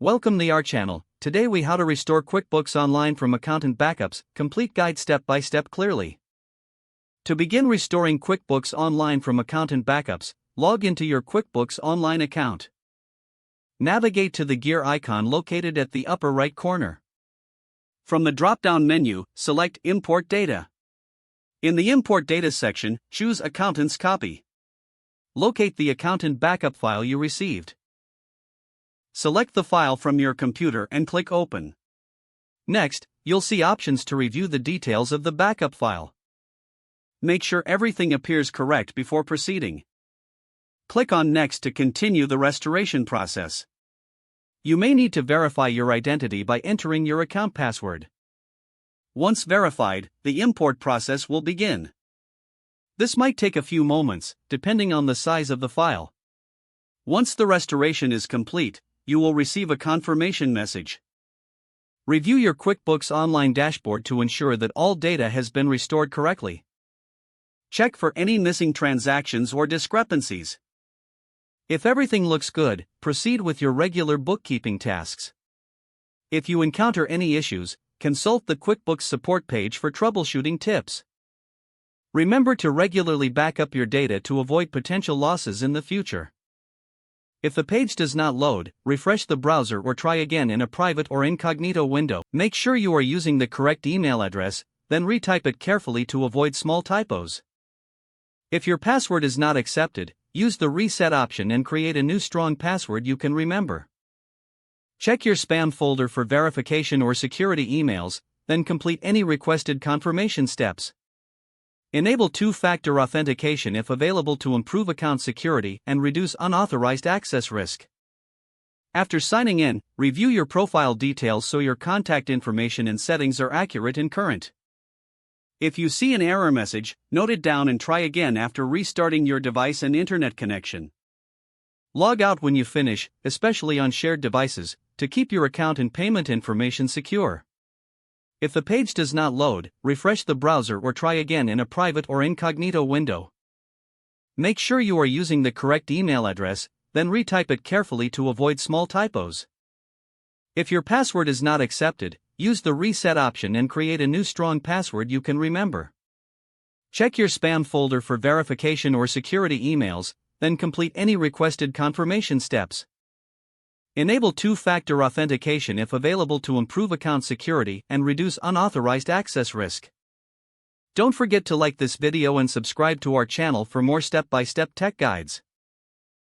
Welcome to our channel. Today we how to restore QuickBooks Online from accountant backups, complete guide step by step clearly. To begin restoring QuickBooks Online from accountant backups, log into your QuickBooks Online account. Navigate to the gear icon located at the upper right corner. From the drop-down menu, select Import Data. In the Import Data section, choose Accountant's Copy. Locate the accountant backup file you received. Select the file from your computer and click Open. Next, you'll see options to review the details of the backup file. Make sure everything appears correct before proceeding. Click on Next to continue the restoration process. You may need to verify your identity by entering your account password. Once verified, the import process will begin. This might take a few moments, depending on the size of the file. Once the restoration is complete, you will receive a confirmation message. Review your QuickBooks Online dashboard to ensure that all data has been restored correctly. Check for any missing transactions or discrepancies. If everything looks good, proceed with your regular bookkeeping tasks. If you encounter any issues, consult the QuickBooks support page for troubleshooting tips. Remember to regularly back up your data to avoid potential losses in the future. If the page does not load, refresh the browser or try again in a private or incognito window. Make sure you are using the correct email address, then retype it carefully to avoid small typos. If your password is not accepted, use the reset option and create a new strong password you can remember. Check your spam folder for verification or security emails, then complete any requested confirmation steps. Enable two-factor authentication if available to improve account security and reduce unauthorized access risk. After signing in, review your profile details so your contact information and settings are accurate and current. If you see an error message, note it down and try again after restarting your device and internet connection. Log out when you finish, especially on shared devices, to keep your account and payment information secure. If the page does not load, refresh the browser or try again in a private or incognito window. Make sure you are using the correct email address, then retype it carefully to avoid small typos. If your password is not accepted, use the reset option and create a new strong password you can remember. Check your spam folder for verification or security emails, then complete any requested confirmation steps. Enable two-factor authentication if available to improve account security and reduce unauthorized access risk. Don't forget to like this video and subscribe to our channel for more step-by-step tech guides.